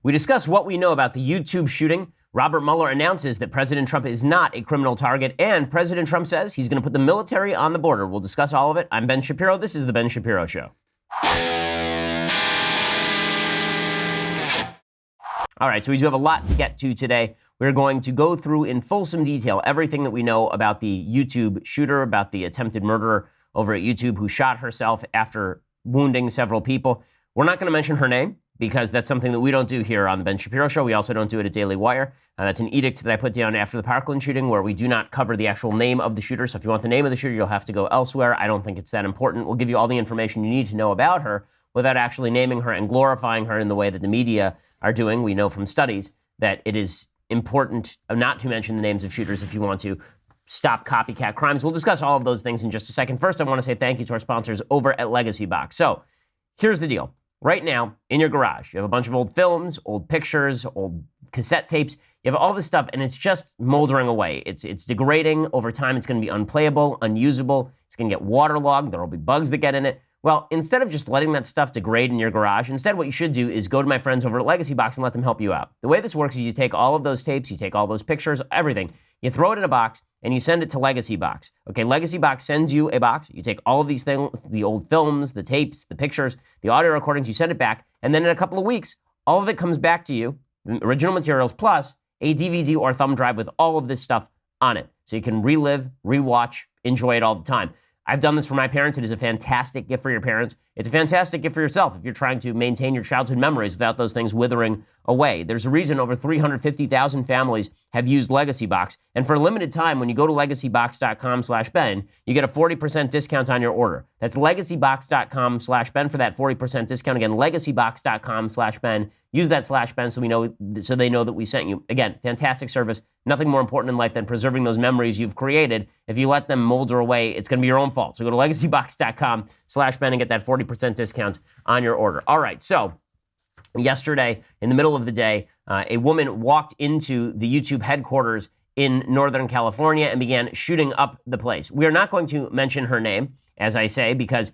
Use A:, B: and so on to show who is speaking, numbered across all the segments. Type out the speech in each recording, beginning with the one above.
A: We discuss what we know about the YouTube shooting. Robert Mueller announces that President Trump is not a criminal target, and President Trump says he's going to put the military on the border. We'll discuss all of it. I'm Ben Shapiro. This is The Ben Shapiro Show. All right, so we do have a lot to get to today. We're going to go through in fulsome detail everything that we know about the YouTube shooter, about the attempted murderer over at YouTube who shot herself after wounding several people. We're not going to mention her name because that's something that we don't do here on the Ben Shapiro Show. We also don't do it at Daily Wire. That's an edict that I put down after the Parkland shooting where we do not cover the actual name of the shooter. So if you want the name of the shooter, you'll have to go elsewhere. I don't think it's that important. We'll give you all the information you need to know about her without actually naming her and glorifying her in the way that the media are doing. We know from studies that it is important not to mention the names of shooters if you want to stop copycat crimes. We'll discuss all of those things in just a second. First, I want to say thank you to our sponsors over at Legacy Box. So here's the deal. Right now, in your garage, you have a bunch of old films, old pictures, old cassette tapes. You have all this stuff, and it's just moldering away. It's degrading over time. It's going to be unplayable, unusable. It's going to get waterlogged. There will be bugs that get in it. Well, instead of just letting that stuff degrade in your garage, instead what you should do is go to my friends over at Legacy Box and let them help you out. The way this works is you take all of those tapes, you take all those pictures, everything, you throw it in a box, and you send it to Legacy Box. Okay, Legacy Box sends you a box. You take all of these things, the old films, the tapes, the pictures, the audio recordings, you send it back, and then in a couple of weeks, all of it comes back to you, original materials, plus a DVD or thumb drive with all of this stuff on it. So you can relive, rewatch, enjoy it all the time. I've done this for my parents. It is a fantastic gift for your parents. It's a fantastic gift for yourself if you're trying to maintain your childhood memories without those things withering away. There's a reason over 350,000 families have used Legacy Box. And for a limited time, when you go to legacybox.com/Ben, you get a 40% discount on your order. That's legacybox.com/Ben for that 40% discount. Again, legacybox.com/Ben. Use that /Ben so they know that we sent you. Again, fantastic service. Nothing more important in life than preserving those memories you've created. If you let them molder away, it's going to be your own fault. So go to legacybox.com/Ben and get that 40% discount on your order. All right, so yesterday, in the middle of the day, a woman walked into the YouTube headquarters in Northern California and began shooting up the place. We are not going to mention her name, as I say, because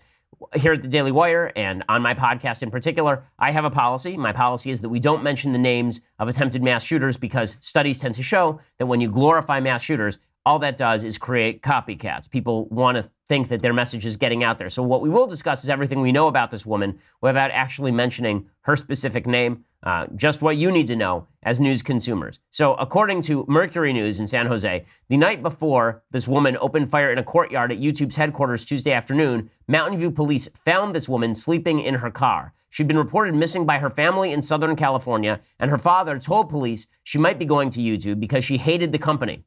A: here at the Daily Wire and on my podcast in particular, I have a policy. My policy is that we don't mention the names of attempted mass shooters because studies tend to show that when you glorify mass shooters, all that does is create copycats. People want to think that their message is getting out there. So what we will discuss is everything we know about this woman without actually mentioning her specific name, just what you need to know as news consumers. So according to Mercury News in San Jose, the night before this woman opened fire in a courtyard at YouTube's headquarters Tuesday afternoon, Mountain View police found this woman sleeping in her car. She'd been reported missing by her family in Southern California, and her father told police she might be going to YouTube because she hated the company.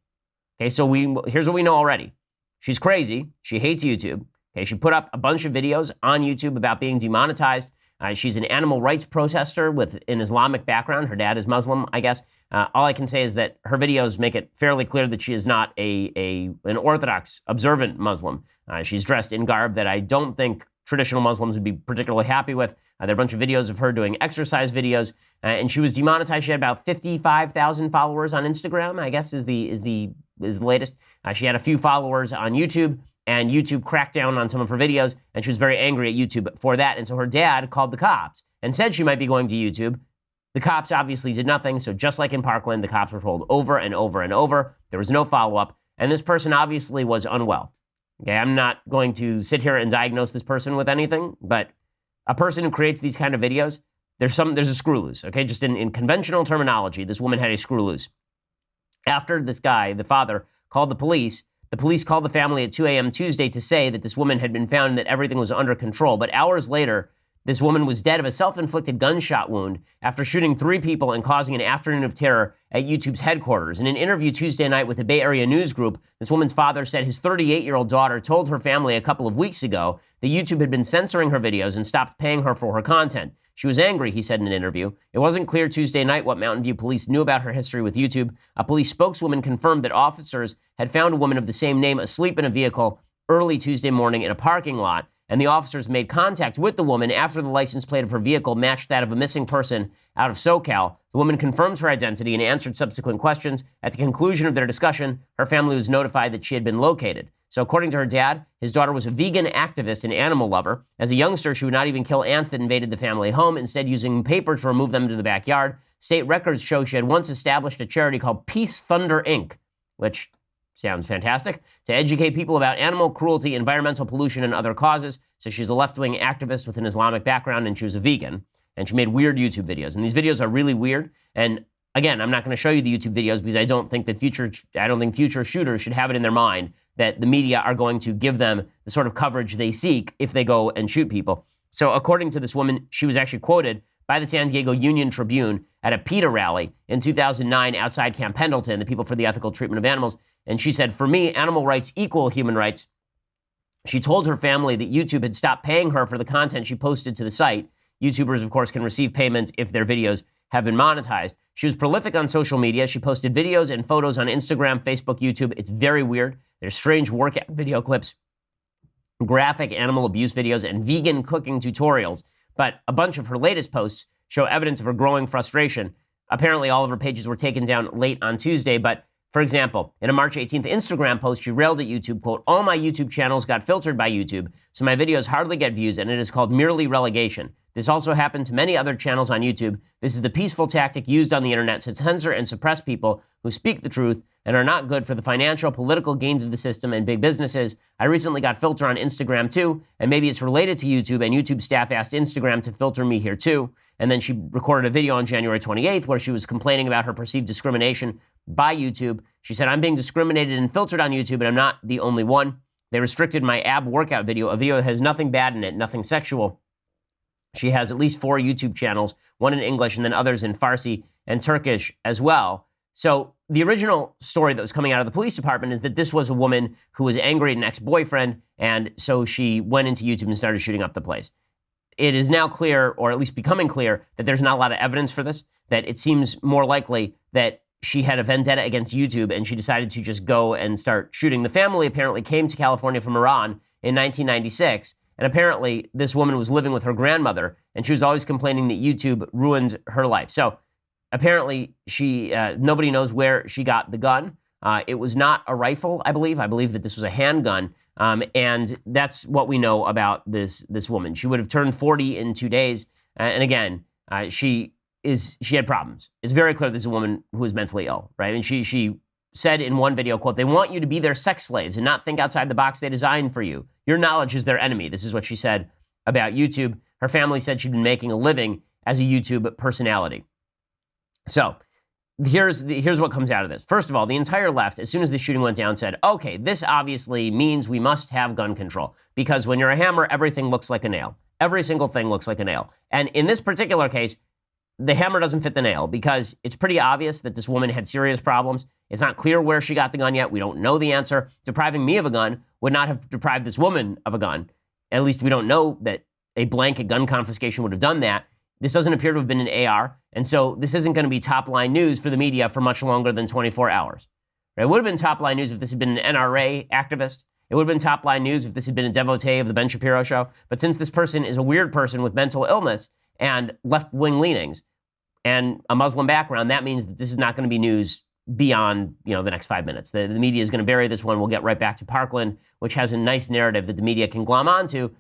A: Okay, so here's what we know already. She's crazy. She hates YouTube. Okay, she put up a bunch of videos on YouTube about being demonetized. She's an animal rights protester with an Islamic background. Her dad is Muslim, I guess. All I can say is that her videos make it fairly clear that she is not an Orthodox, observant Muslim. She's dressed in garb that I don't think traditional Muslims would be particularly happy with. There are a bunch of videos of her doing exercise videos, and she was demonetized. She had about 55,000 followers on Instagram, I guess is the latest. She had a few followers on YouTube, and YouTube cracked down on some of her videos, and she was very angry at YouTube for that. And so her dad called the cops and said she might be going to YouTube. The cops obviously did nothing. So just like in Parkland, the cops were told over and over and over. There was no follow-up, and this person obviously was unwell. Okay, I'm not going to sit here and diagnose this person with anything, but a person who creates these kind of videos, there's a screw loose. Okay, just in conventional terminology, this woman had a screw loose. After this guy, the father, called the police called the family at 2 a.m. Tuesday to say that this woman had been found and that everything was under control. But hours later, this woman was dead of a self-inflicted gunshot wound after shooting 3 people and causing an afternoon of terror at YouTube's headquarters. In an interview Tuesday night with the Bay Area News Group, this woman's father said his 38-year-old daughter told her family a couple of weeks ago that YouTube had been censoring her videos and stopped paying her for her content. She was angry, he said in an interview. It wasn't clear Tuesday night what Mountain View police knew about her history with YouTube. A police spokeswoman confirmed that officers had found a woman of the same name asleep in a vehicle early Tuesday morning in a parking lot, and the officers made contact with the woman after the license plate of her vehicle matched that of a missing person out of SoCal. The woman confirmed her identity and answered subsequent questions. At the conclusion of their discussion, her family was notified that she had been located. So according to her dad, his daughter was a vegan activist and animal lover. As a youngster, she would not even kill ants that invaded the family home, instead using paper to remove them to the backyard. State records show she had once established a charity called Peace Thunder Inc., which sounds fantastic, to educate people about animal cruelty, environmental pollution, and other causes. So she's a left-wing activist with an Islamic background, and she was a vegan. And she made weird YouTube videos. And these videos are really weird. And again, I'm not going to show you the YouTube videos because I don't think future shooters should have it in their mind that the media are going to give them the sort of coverage they seek if they go and shoot people. So according to this woman, she was actually quoted by the San Diego Union Tribune at a PETA rally in 2009 outside Camp Pendleton, the People for the Ethical Treatment of Animals. And she said, "For me, animal rights equal human rights." She told her family that YouTube had stopped paying her for the content she posted to the site. YouTubers, of course, can receive payments if their videos have been monetized. She was prolific on social media. She posted videos and photos on Instagram, Facebook, YouTube. It's very weird. There's strange workout video clips, graphic animal abuse videos, and vegan cooking tutorials. But a bunch of her latest posts show evidence of her growing frustration. Apparently, all of her pages were taken down late on Tuesday. But, for example, in a March 18th Instagram post, she railed at YouTube, quote, "All my YouTube channels got filtered by YouTube, so my videos hardly get views, and it is called merely relegation. This also happened to many other channels on YouTube. This is the peaceful tactic used on the internet to censor and suppress people who speak the truth and are not good for the financial, political gains of the system and big businesses. I recently got filter on Instagram too, and maybe it's related to YouTube, and YouTube staff asked Instagram to filter me here too." And then she recorded a video on January 28th where she was complaining about her perceived discrimination by YouTube. She said, "I'm being discriminated and filtered on YouTube, and I'm not the only one. They restricted my ab workout video, a video that has nothing bad in it, nothing sexual." She has at least 4 YouTube channels, one in English and then others in Farsi and Turkish as well. So the original story that was coming out of the police department is that this was a woman who was angry at an ex-boyfriend, and so she went into YouTube and started shooting up the place. It is now clear, or at least becoming clear, that there's not a lot of evidence for this, that it seems more likely that she had a vendetta against YouTube and she decided to just go and start shooting. The family apparently came to California from Iran in 1996. And apparently, this woman was living with her grandmother, and she was always complaining that YouTube ruined her life. So apparently, nobody knows where she got the gun. It was not a rifle, I believe. I believe that this was a handgun. And that's what we know about this woman. She would have turned 40 in 2 days. And again, she had problems. It's very clear this is a woman who is mentally ill, right? And she said in one video, quote, "They want you to be their sex slaves and not think outside the box they designed for you. Your knowledge is their enemy." This is what she said about YouTube. Her family said she'd been making a living as a YouTube personality. So here's what comes out of this. First of all, the entire left, as soon as the shooting went down, said, okay, this obviously means we must have gun control, because when you're a hammer, everything looks like a nail. Every single thing looks like a nail. And in this particular case, the hammer doesn't fit the nail because it's pretty obvious that this woman had serious problems. It's not clear where she got the gun yet. We don't know the answer. Depriving me of a gun would not have deprived this woman of a gun. At least we don't know that a blanket gun confiscation would have done that. This doesn't appear to have been an AR, and so this isn't going to be top-line news for the media for much longer than 24 hours. It would have been top-line news if this had been an NRA activist. It would have been top-line news if this had been a devotee of the Ben Shapiro show. But since this person is a weird person with mental illness and left-wing leanings and a Muslim background, that means that this is not going to be news beyond, the next 5 minutes. The media is going to bury this one. We'll get right back to Parkland, which has a nice narrative that the media can glom onto,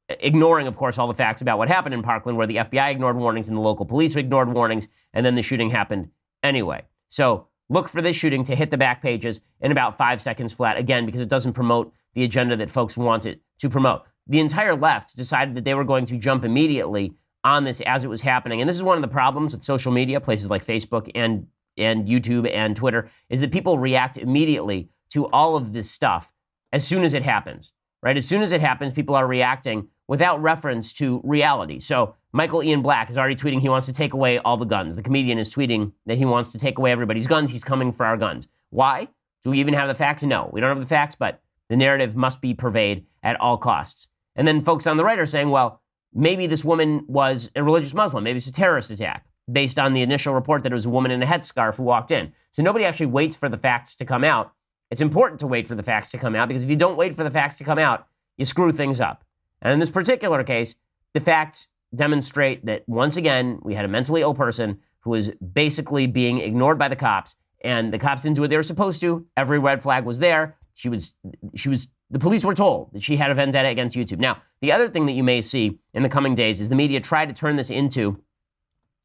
A: ignoring, of course, all the facts about what happened in Parkland, where the FBI ignored warnings and the local police ignored warnings, and then the shooting happened anyway. So look for this shooting to hit the back pages in about 5 seconds flat, again, because it doesn't promote the agenda that folks want it to promote. The entire left decided that they were going to jump immediately on this as it was happening. And this is one of the problems with social media, places like Facebook and YouTube and Twitter, is that people react immediately to all of this stuff as soon as it happens, right? As soon as it happens, people are reacting without reference to reality. So Michael Ian Black is already tweeting he wants to take away all the guns. The comedian is tweeting that he wants to take away everybody's guns. He's coming for our guns. Why? Do we even have the facts? No, we don't have the facts, but the narrative must be purveyed at all costs. And then folks on the right are saying, well, maybe this woman was a religious Muslim. Maybe it's a terrorist attack, based on the initial report that it was a woman in a headscarf who walked in. So nobody actually waits for the facts to come out. It's important to wait for the facts to come out, because if you don't wait for the facts to come out, you screw things up. And in this particular case, the facts demonstrate that, once again, we had a mentally ill person who was basically being ignored by the cops, and the cops didn't do what they were supposed to. Every red flag was there. The police were told that she had a vendetta against YouTube. Now, the other thing that you may see in the coming days is the media try to turn this into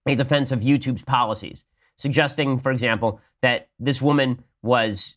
A: a defense of YouTube's policies, suggesting, for example, that this woman was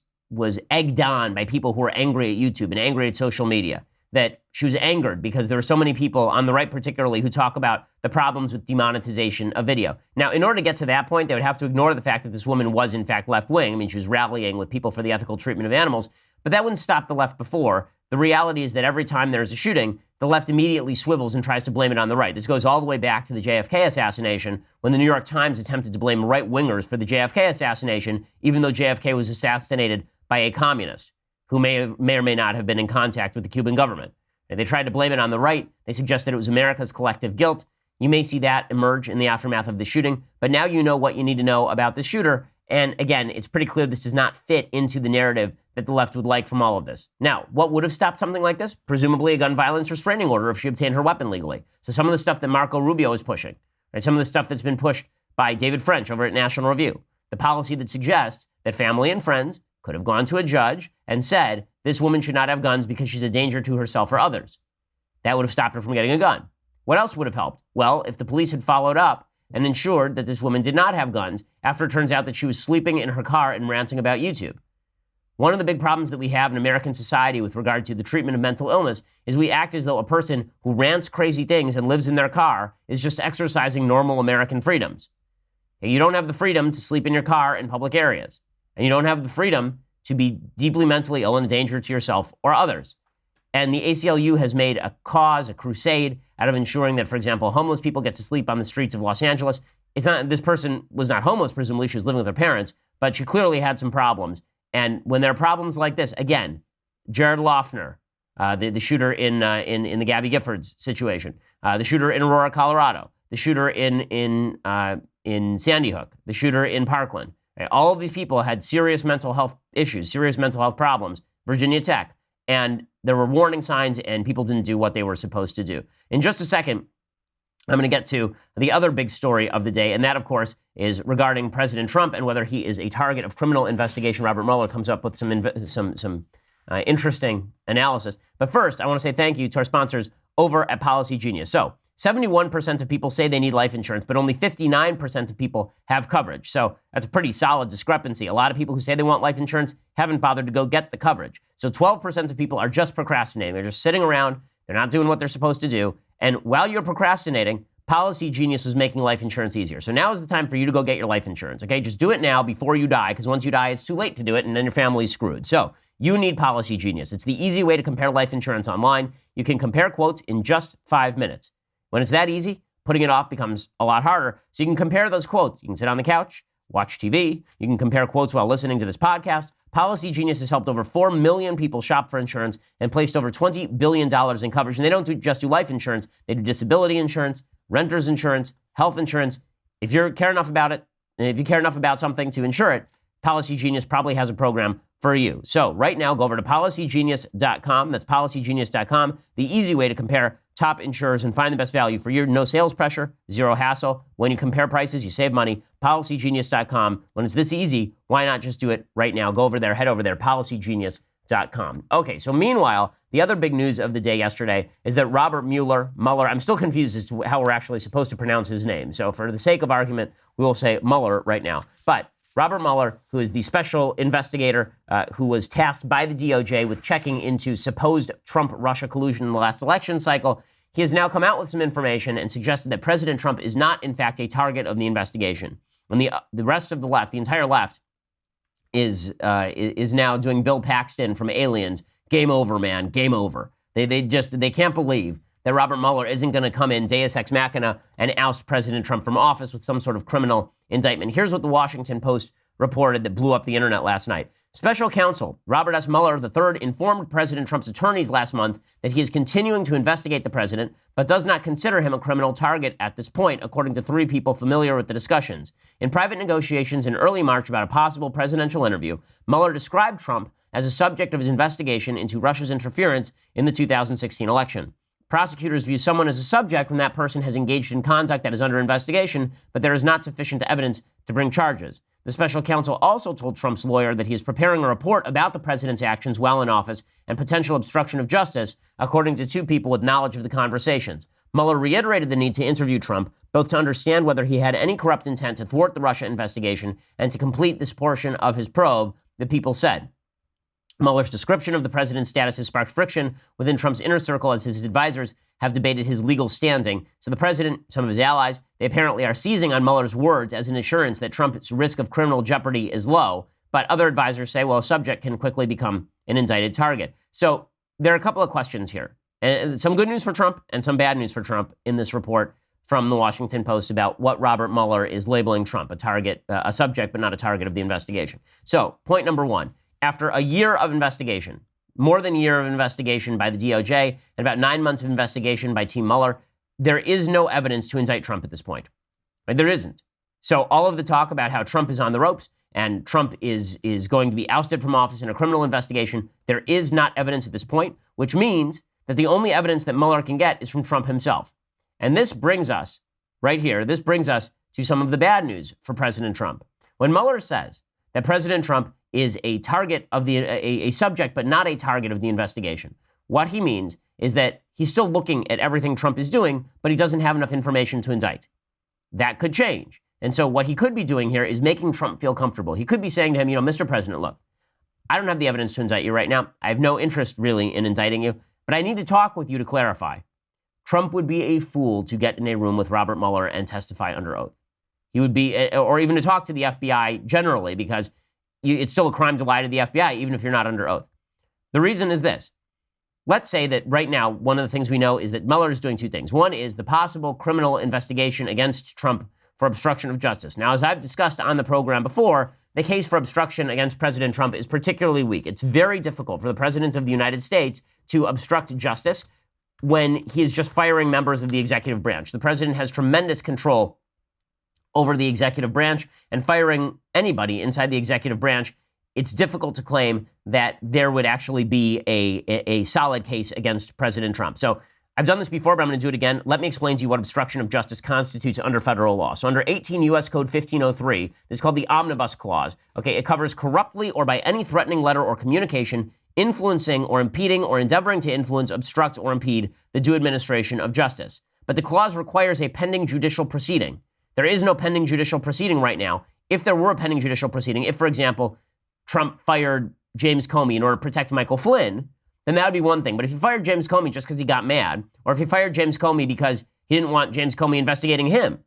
A: egged on by people who were angry at YouTube and angry at social media, that she was angered because there were so many people on the right particularly who talk about the problems with demonetization of video. Now, in order to get to that point, they would have to ignore the fact that this woman was in fact left-wing. I mean, she was rallying with people for the ethical treatment of animals, but that wouldn't stop the left before. The reality is that every time there's a shooting, the left immediately swivels and tries to blame it on the right. This goes all the way back to the JFK assassination, when the New York Times attempted to blame right-wingers for the JFK assassination, even though JFK was assassinated by a communist who may or may not have been in contact with the Cuban government. And they tried to blame it on the right. They suggested it was America's collective guilt. You may see that emerge in the aftermath of the shooting, but now you know what you need to know about the shooter. And again, it's pretty clear this does not fit into the narrative that the left would like from all of this. Now, what would have stopped something like this? Presumably a gun violence restraining order if she obtained her weapon legally. So some of the stuff that Marco Rubio is pushing, right? Some of the stuff that's been pushed by David French over at National Review, the policy that suggests that family and friends could have gone to a judge and said, this woman should not have guns because she's a danger to herself or others. That would have stopped her from getting a gun. What else would have helped? Well, if the police had followed up and ensured that this woman did not have guns after it turns out that she was sleeping in her car and ranting about YouTube. One of the big problems that we have in American society with regard to the treatment of mental illness is we act as though a person who rants crazy things and lives in their car is just exercising normal American freedoms. You don't have the freedom to sleep in your car in public areas. And you don't have the freedom to be deeply mentally ill and a danger to yourself or others. And the ACLU has made a cause, a crusade, out of ensuring that, for example, homeless people get to sleep on the streets of Los Angeles. It's not, this person was not homeless, presumably she was living with her parents, but she clearly had some problems. And when there are problems like this, again, Jared Loughner, the shooter in the Gabby Giffords situation, the shooter in Aurora, Colorado, the shooter in Sandy Hook, the shooter in Parkland, right? All of these people had serious mental health issues, serious mental health problems, Virginia Tech, and there were warning signs and people didn't do what they were supposed to do. In just a second, I'm going to get to the other big story of the day, and that, of course, is regarding President Trump and whether he is a target of criminal investigation. Robert Mueller comes up with some interesting analysis. But first, I want to say thank you to our sponsors over at Policy Genius. So, 71% of people say they need life insurance, but only 59% of people have coverage. So that's a pretty solid discrepancy. A lot of people who say they want life insurance haven't bothered to go get the coverage. So 12% of people are just procrastinating. They're just sitting around. They're not doing what they're supposed to do. And while you're procrastinating, Policy Genius was making life insurance easier. So now is the time for you to go get your life insurance, okay? Just do it now before you die, because once you die, it's too late to do it, and then your family's screwed. So you need Policy Genius. It's the easy way to compare life insurance online. You can compare quotes in just 5 minutes. When it's that easy, putting it off becomes a lot harder. So you can compare those quotes. You can sit on the couch, watch TV. You can compare quotes while listening to this podcast. Policy Genius has helped over 4 million people shop for insurance and placed over $20 billion in coverage. And they don't just do life insurance. They do disability insurance, renter's insurance, health insurance. If you care enough about it, and if you care enough about something to insure it, Policy Genius probably has a program for you. So right now, go over to policygenius.com. That's policygenius.com. The easy way to compare top insurers and find the best value for you. No sales pressure, zero hassle. When you compare prices, you save money. Policygenius.com. When it's this easy, why not just do it right now? Go over there, head over there, policygenius.com. Okay, so meanwhile, the other big news of the day yesterday is that Robert Mueller, I'm still confused as to how we're actually supposed to pronounce his name. So for the sake of argument, we will say Mueller right now. But Robert Mueller, who is the special investigator who was tasked by the DOJ with checking into supposed Trump-Russia collusion in the last election cycle, he has now come out with some information and suggested that President Trump is not, in fact, a target of the investigation. And the rest of the left, the entire left, is now doing Bill Paxton from Aliens. Game over, man. Game over. They can't believe that Robert Mueller isn't going to come in Deus Ex Machina and oust President Trump from office with some sort of criminal indictment. Here's what the Washington Post reported that blew up the internet last night. Special counsel Robert S. Mueller III informed President Trump's attorneys last month that he is continuing to investigate the president, but does not consider him a criminal target at this point, according to 3 people familiar with the discussions. In private negotiations in early March about a possible presidential interview, Mueller described Trump as a subject of his investigation into Russia's interference in the 2016 election. Prosecutors view someone as a subject when that person has engaged in conduct that is under investigation, but there is not sufficient evidence to bring charges. The special counsel also told Trump's lawyer that he is preparing a report about the president's actions while in office and potential obstruction of justice, according to 2 people with knowledge of the conversations. Mueller reiterated the need to interview Trump, both to understand whether he had any corrupt intent to thwart the Russia investigation and to complete this portion of his probe, the People said. Mueller's description of the president's status has sparked friction within Trump's inner circle as his advisors have debated his legal standing. So the president, some of his allies, they apparently are seizing on Mueller's words as an assurance that Trump's risk of criminal jeopardy is low. But other advisors say, well, a subject can quickly become an indicted target. So there are a couple of questions here. And some good news for Trump and some bad news for Trump in this report from the Washington Post about what Robert Mueller is labeling Trump, a target, a subject, but not a target of the investigation. So point number one, after a year of investigation, more than a year of investigation by the DOJ and about 9 months of investigation by Team Mueller, there is no evidence to indict Trump at this point. Right? There isn't. So all of the talk about how Trump is on the ropes and Trump is going to be ousted from office in a criminal investigation, there is not evidence at this point, which means that the only evidence that Mueller can get is from Trump himself. And this brings us, right here, this brings us to some of the bad news for President Trump. When Mueller says that President Trump is a target of a subject, but not a target of the investigation, what he means is that he's still looking at everything Trump is doing, but he doesn't have enough information to indict. That could change. And so what he could be doing here is making Trump feel comfortable. He could be saying to him, Mr. President, look, I don't have the evidence to indict you right now. I have no interest really in indicting you, but I need to talk with you to clarify. Trump would be a fool to get in a room with Robert Mueller and testify under oath. He would be, or even to talk to the FBI generally, because it's still a crime to lie to the FBI, even if you're not under oath. The reason is this. Let's say that right now, one of the things we know is that Mueller is doing two things. One is the possible criminal investigation against Trump for obstruction of justice. Now, as I've discussed on the program before, the case for obstruction against President Trump is particularly weak. It's very difficult for the President of the United States to obstruct justice when he is just firing members of the executive branch. The president has tremendous control over the executive branch, and firing anybody inside the executive branch, it's difficult to claim that there would actually be a solid case against President Trump. So I've done this before, but I'm going to do it again. Let me explain to you what obstruction of justice constitutes under federal law. So under 18 U.S. Code 1503, this is called the Omnibus Clause. Okay, it covers corruptly or by any threatening letter or communication influencing or impeding or endeavoring to influence, obstruct, or impede the due administration of justice. But the clause requires a pending judicial proceeding. There is no pending judicial proceeding right now. If there were a pending judicial proceeding, if, for example, Trump fired James Comey in order to protect Michael Flynn, then that would be one thing. But if he fired James Comey just because he got mad, or if he fired James Comey because he didn't want James Comey investigating him,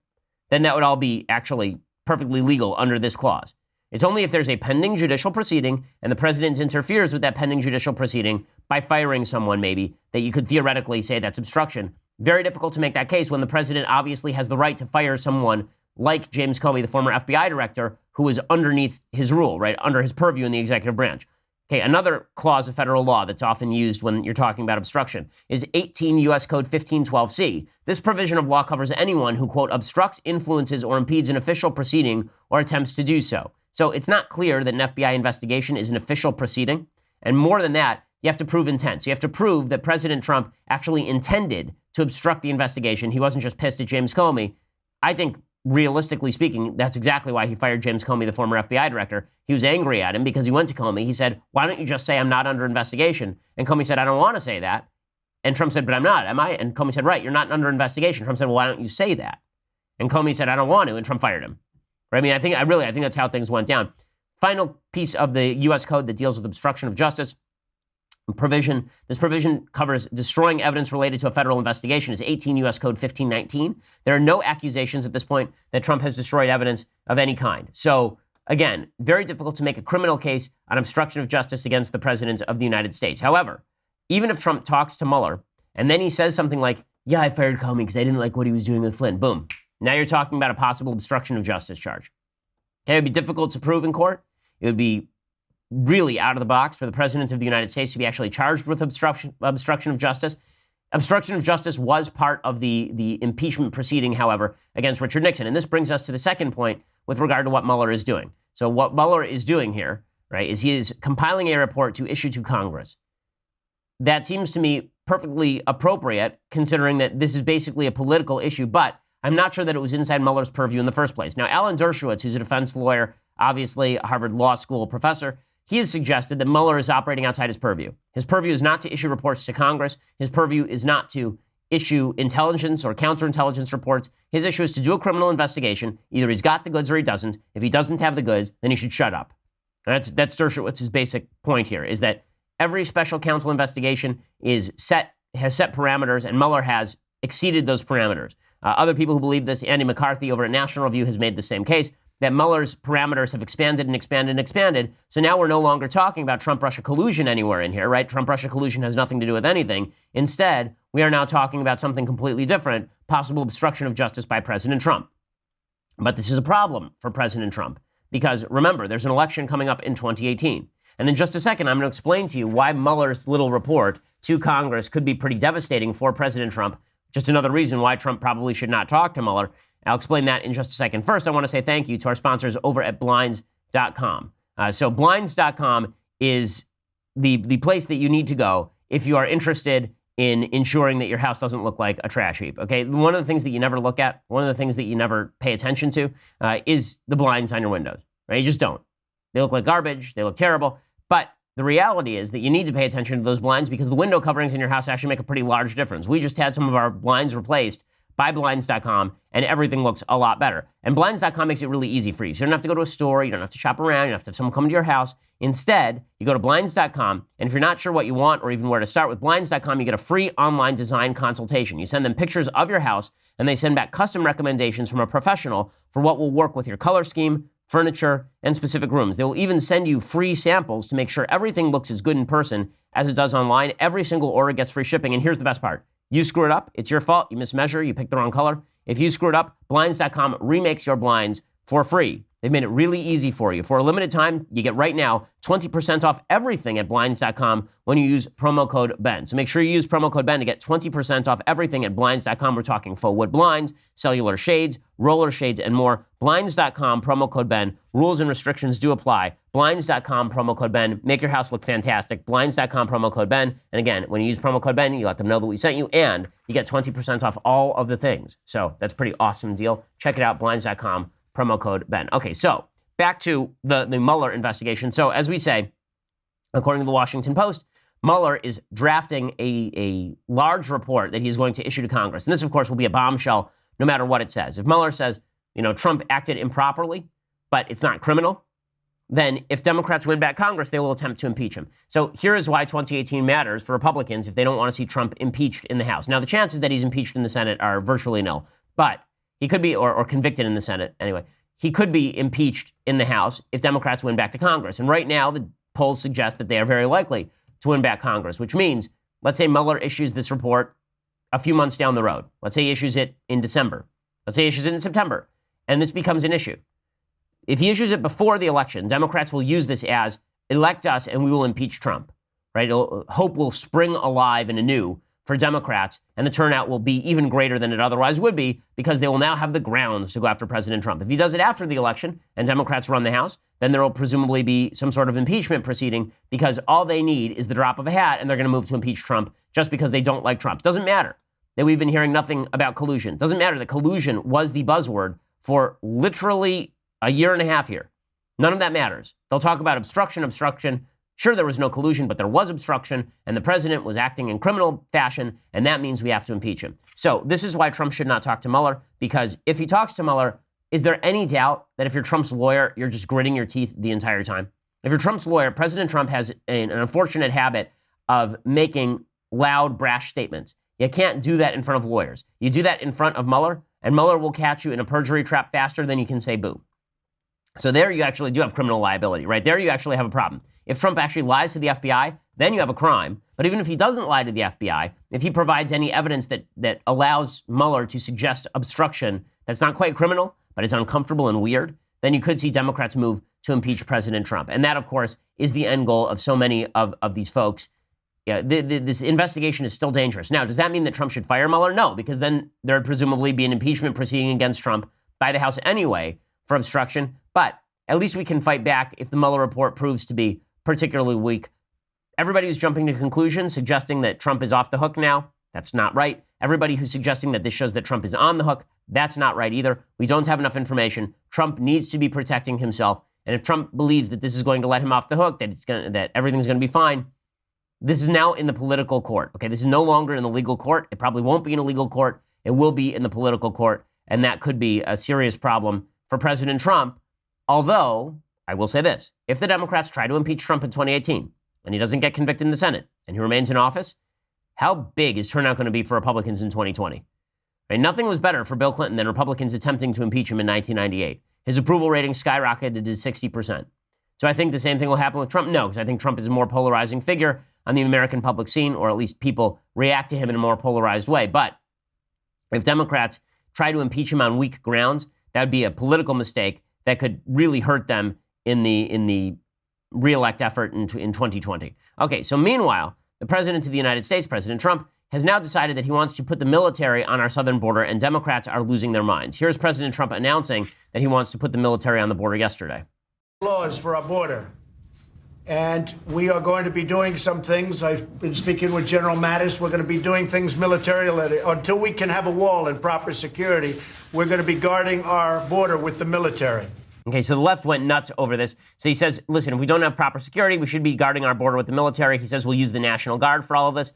A: then that would all be actually perfectly legal under this clause. It's only if there's a pending judicial proceeding and the president interferes with that pending judicial proceeding by firing someone maybe that you could theoretically say that's obstruction. Very difficult to make that case when the president obviously has the right to fire someone like James Comey, the former FBI director, who is underneath his rule, right, under his purview in the executive branch. Okay, another clause of federal law that's often used when you're talking about obstruction is 18 U.S. Code 1512C. This provision of law covers anyone who, quote, obstructs, influences, or impedes an official proceeding or attempts to do so. So it's not clear that an FBI investigation is an official proceeding. And more than that, you have to prove intent. So you have to prove that President Trump actually intended to obstruct the investigation. He wasn't just pissed at James Comey. I think, realistically speaking, that's exactly why he fired James Comey, the former FBI director. He was angry at him because he went to Comey. He said, why don't you just say I'm not under investigation? And Comey said, I don't want to say that. And Trump said, but I'm not, am I? And Comey said, right, you're not under investigation. Trump said, well, why don't you say that? And Comey said, I don't want to. And Trump fired him. Right? I mean, I think that's how things went down. Final piece of the U.S. Code that deals with obstruction of justice provision. This provision covers destroying evidence related to a federal investigation. It's 18 U.S. Code 1519. There are no accusations at this point that Trump has destroyed evidence of any kind. So, again, very difficult to make a criminal case on obstruction of justice against the president of the United States. However, even if Trump talks to Mueller and then he says something like, yeah, I fired Comey because I didn't like what he was doing with Flynn. Boom. Now you're talking about a possible obstruction of justice charge. Okay, it would be difficult to prove in court. It would be really out of the box for the president of the United States to be actually charged with obstruction of justice. Obstruction of justice was part of the impeachment proceeding, however, against Richard Nixon. And this brings us to the second point with regard to what Mueller is doing. So what Mueller is doing here, right, is he is compiling a report to issue to Congress. That seems to me perfectly appropriate, considering that this is basically a political issue, but I'm not sure that it was inside Mueller's purview in the first place. Now, Alan Dershowitz, who's a defense lawyer, obviously a Harvard Law School professor, he has suggested that Mueller is operating outside his purview. His purview is not to issue reports to Congress. His purview is not to issue intelligence or counterintelligence reports. His issue is to do a criminal investigation. Either he's got the goods or he doesn't. If he doesn't have the goods, then he should shut up. And that's Dershowitz's basic point here, is that every special counsel investigation has set parameters, and Mueller has exceeded those parameters. Other people who believe this, Andy McCarthy over at National Review, has made the same case, that Mueller's parameters have expanded and expanded and expanded. So now we're no longer talking about Trump-Russia collusion anywhere in here, right? Trump-Russia collusion has nothing to do with anything. Instead, we are now talking about something completely different, possible obstruction of justice by President Trump. But this is a problem for President Trump because, remember, there's an election coming up in 2018. And in just a second, I'm going to explain to you why Mueller's little report to Congress could be pretty devastating for President Trump. Just another reason why Trump probably should not talk to Mueller. I'll explain that in just a second. First, I want to say thank you to our sponsors over at Blinds.com. So Blinds.com is the place that you need to go if you are interested in ensuring that your house doesn't look like a trash heap. Okay, one of the things that you never look at, one of the things that you never pay attention to is the blinds on your windows. Right? You just don't. They look like garbage. They look terrible. But the reality is that you need to pay attention to those blinds because the window coverings in your house actually make a pretty large difference. We just had some of our blinds replaced by Blinds.com, and everything looks a lot better. And Blinds.com makes it really easy for you. So you don't have to go to a store, you don't have to shop around, you don't have to have someone come to your house. Instead, you go to Blinds.com, and if you're not sure what you want or even where to start with Blinds.com, you get a free online design consultation. You send them pictures of your house, and they send back custom recommendations from a professional for what will work with your color scheme, furniture, and specific rooms. They will even send you free samples to make sure everything looks as good in person as it does online. Every single order gets free shipping, and here's the best part. You screw it up, it's your fault, you mismeasure, you pick the wrong color. If you screw it up, Blinds.com remakes your blinds for free. They've made it really easy for you. For a limited time, you get right now 20% off everything at Blinds.com when you use promo code BEN. So make sure you use promo code BEN to get 20% off everything at Blinds.com. We're talking faux wood blinds, cellular shades, roller shades, and more. Blinds.com, promo code BEN. Rules and restrictions do apply. Blinds.com, promo code BEN. Make your house look fantastic. Blinds.com, promo code BEN. And again, when you use promo code BEN, you let them know that we sent you, and you get 20% off all of the things. So that's a pretty awesome deal. Check it out, Blinds.com. Promo code BEN. Okay, so back to the Mueller investigation. So as we say, according to the Washington Post, Mueller is drafting a large report that he's going to issue to Congress. And this, of course, will be a bombshell no matter what it says. If Mueller says, Trump acted improperly, but it's not criminal, then if Democrats win back Congress, they will attempt to impeach him. So here is why 2018 matters for Republicans if they don't want to see Trump impeached in the House. Now, the chances that he's impeached in the Senate are virtually nil, but he could be, or convicted in the Senate, anyway. He could be impeached in the House if Democrats win back to Congress. And right now, the polls suggest that they are very likely to win back Congress, which means, let's say Mueller issues this report a few months down the road. Let's say he issues it in December. Let's say he issues it in September. And this becomes an issue. If he issues it before the election, Democrats will use this as, elect us and we will impeach Trump, right? Hope will spring alive and anew for Democrats, and the turnout will be even greater than it otherwise would be because they will now have the grounds to go after President Trump. If he does it after the election and Democrats run the House, then there will presumably be some sort of impeachment proceeding because all they need is the drop of a hat and they're going to move to impeach Trump just because they don't like Trump. Doesn't matter that we've been hearing nothing about collusion. Doesn't matter that collusion was the buzzword for literally a year and a half here. None of that matters. They'll talk about obstruction. Sure, there was no collusion, but there was obstruction, and the president was acting in criminal fashion, and that means we have to impeach him. So this is why Trump should not talk to Mueller, because if he talks to Mueller, is there any doubt that if you're Trump's lawyer, you're just gritting your teeth the entire time? If you're Trump's lawyer, President Trump has an unfortunate habit of making loud, brash statements. You can't do that in front of lawyers. You do that in front of Mueller, and Mueller will catch you in a perjury trap faster than you can say boo. So there you actually do have criminal liability, right? There you actually have a problem. If Trump actually lies to the FBI, then you have a crime. But even if he doesn't lie to the FBI, if he provides any evidence that allows Mueller to suggest obstruction that's not quite criminal, but is uncomfortable and weird, then you could see Democrats move to impeach President Trump. And that, of course, is the end goal of so many of these folks. Yeah, this investigation is still dangerous. Now, does that mean that Trump should fire Mueller? No, because then there would presumably be an impeachment proceeding against Trump by the House anyway for obstruction. But at least we can fight back if the Mueller report proves to be particularly weak. Everybody who's jumping to conclusions suggesting that Trump is off the hook now, that's not right. Everybody who's suggesting that this shows that Trump is on the hook, that's not right either. We don't have enough information. Trump needs to be protecting himself. And if Trump believes that this is going to let him off the hook, that everything's going to be fine, This is now in the political court. Okay, this is no longer in the legal court. It probably won't be in a legal court. It will be in the political court, and that could be a serious problem for President Trump. Although, I will say this, if the Democrats try to impeach Trump in 2018, and he doesn't get convicted in the Senate, and he remains in office, how big is turnout going to be for Republicans in 2020? Right? Nothing was better for Bill Clinton than Republicans attempting to impeach him in 1998. His approval rating skyrocketed to 60%. So I think the same thing will happen with Trump? No, because I think Trump is a more polarizing figure on the American public scene, or at least people react to him in a more polarized way. But if Democrats try to impeach him on weak grounds, that would be a political mistake that could really hurt them in the re-elect effort in 2020. Okay, so meanwhile, the president of the United States, President Trump, has now decided that he wants to put the military on our southern border, and Democrats are losing their minds. Here's President Trump announcing that he wants to put the military on the border yesterday.
B: Laws for our border. And we are going to be doing some things. I've been speaking with General Mattis. We're going to be doing things militarily. Until we can have a wall and proper security, we're going to be guarding our border with the military.
A: Okay, so the left went nuts over this. So he says, listen, if we don't have proper security, we should be guarding our border with the military. He says we'll use the National Guard for all of this.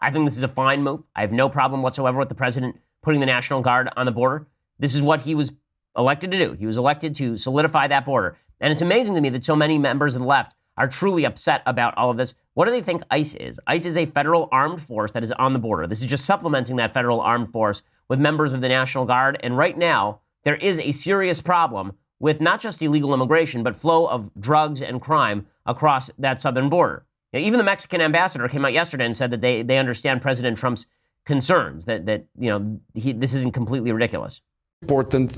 A: I think this is a fine move. I have no problem whatsoever with the president putting the National Guard on the border. This is what he was elected to do. He was elected to solidify that border. And it's amazing to me that so many members of the left are truly upset about all of this. What do they think ICE is? ICE is a federal armed force that is on the border. This is just supplementing that federal armed force with members of the National Guard. And right now, there is a serious problem with not just illegal immigration, but flow of drugs and crime across that southern border. Now, even the Mexican ambassador came out yesterday and said that they understand President Trump's concerns, that this isn't completely ridiculous.
C: Important.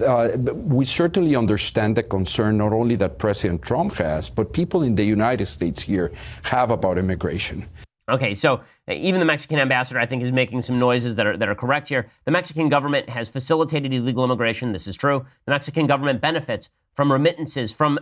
C: We certainly understand the concern not only that President Trump has, but people in the United States here have about immigration.
A: Okay, so even the Mexican ambassador, I think, is making some noises that are correct here. The Mexican government has facilitated illegal immigration. This is true. The Mexican government benefits from remittances from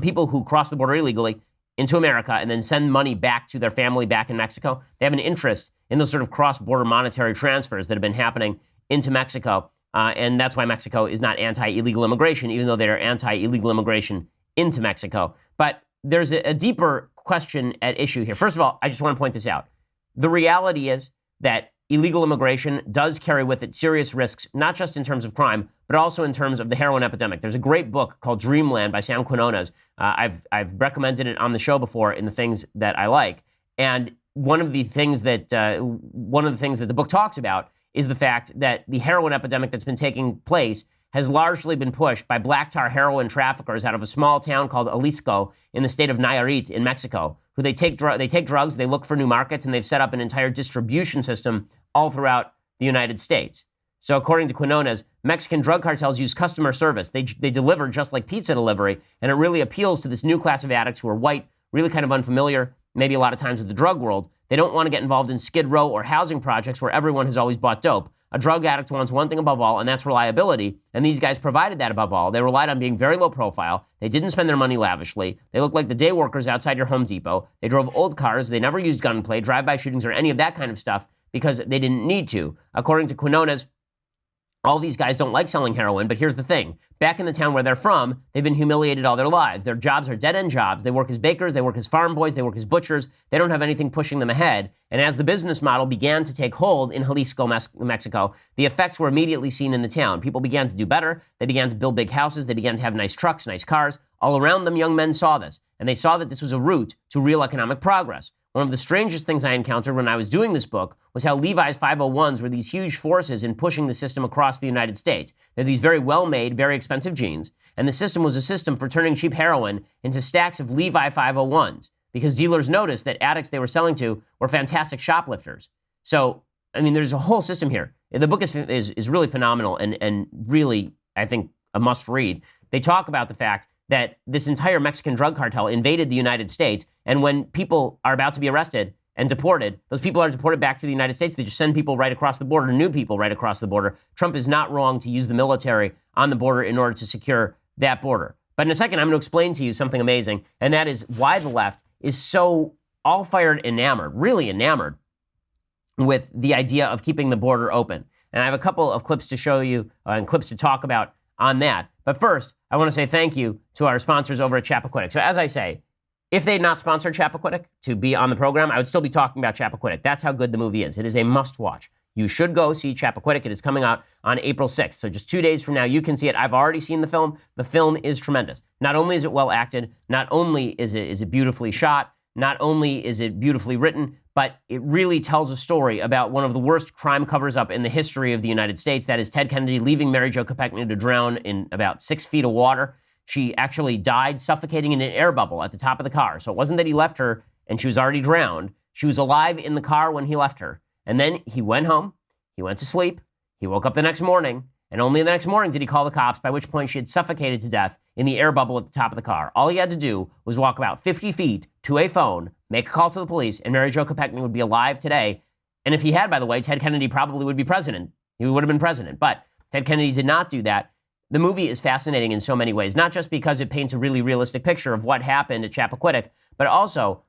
A: people who cross the border illegally into America and then send money back to their family back in Mexico. They have an interest in those sort of cross-border monetary transfers that have been happening into Mexico. And that's why Mexico is not anti-illegal immigration, even though they are anti-illegal immigration into Mexico. But there's a deeper question at issue here. First of all, I just want to point this out. The reality is that illegal immigration does carry with it serious risks, not just in terms of crime, but also in terms of the heroin epidemic. There's a great book called Dreamland by Sam Quinones. I've recommended it on the show before in the things that I like. And one of the things that the book talks about is the fact that the heroin epidemic that's been taking place has largely been pushed by black tar heroin traffickers out of a small town called Jalisco in the state of Nayarit in Mexico, who they take drugs, they look for new markets, and they've set up an entire distribution system all throughout the United States. So according to Quinones, Mexican drug cartels use customer service. They deliver just like pizza delivery, and it really appeals to this new class of addicts who are white, really kind of unfamiliar, maybe a lot of times with the drug world. They don't want to get involved in Skid Row or housing projects where everyone has always bought dope. A drug addict wants one thing above all, and that's reliability. And these guys provided that above all. They relied on being very low profile. They didn't spend their money lavishly. They looked like the day workers outside your Home Depot. They drove old cars. They never used gunplay, drive-by shootings, or any of that kind of stuff because they didn't need to. According to Quinones, all these guys don't like selling heroin, but here's the thing. Back in the town where they're from, they've been humiliated all their lives. Their jobs are dead-end jobs. They work as bakers, they work as farm boys, they work as butchers. They don't have anything pushing them ahead. And as the business model began to take hold in Jalisco, Mexico, the effects were immediately seen in the town. People began to do better. They began to build big houses. They began to have nice trucks, nice cars. All around them, young men saw this, and they saw that this was a route to real economic progress. One of the strangest things I encountered when I was doing this book was how Levi's 501s were these huge forces in pushing the system across the United States. They're these very well-made, very expensive jeans, and the system was a system for turning cheap heroin into stacks of Levi 501s because dealers noticed that addicts they were selling to were fantastic shoplifters. So, I mean, there's a whole system here. The book is really phenomenal and really, I think, a must-read. They talk about the fact that this entire Mexican drug cartel invaded the United States, and when people are about to be arrested and deported, those people are deported back to the United States. They just send people right across the border, new people right across the border. Trump is not wrong to use the military on the border in order to secure that border. But in a second, I'm going to explain to you something amazing, and that is why the left is so all-fired enamored, really enamored, with the idea of keeping the border open. And I have a couple of clips to show you and clips to talk about on that. But first, I want to say thank you to our sponsors over at Chappaquiddick. So as I say, If they had not sponsored Chappaquiddick to be on the program, I would still be talking about Chappaquiddick. That's how good the movie is. It is a must-watch. You should go see Chappaquiddick. It is coming out on April 6th. So just 2 days from now, you can see it. I've already seen the film. The film is tremendous. Not only is it well acted, not only is it beautifully shot, not only is it beautifully written, but it really tells a story about one of the worst crime covers-up in the history of the United States. That is Ted Kennedy leaving Mary Jo Kopechne to drown in about 6 feet of water. She actually died suffocating in an air bubble at the top of the car. So it wasn't that he left her and she was already drowned. She was alive in the car when he left her. And then he went home, he went to sleep, he woke up the next morning, and only the next morning did he call the cops, by which point she had suffocated to death in the air bubble at the top of the car. All he had to do was walk about 50 feet to a phone, make a call to the police, and Mary Jo Kopechne would be alive today. And if he had, by the way, Ted Kennedy probably would be president. He would have been president. But Ted Kennedy did not do that. The movie is fascinating in so many ways, not just because it paints a really realistic picture of what happened at Chappaquiddick, but also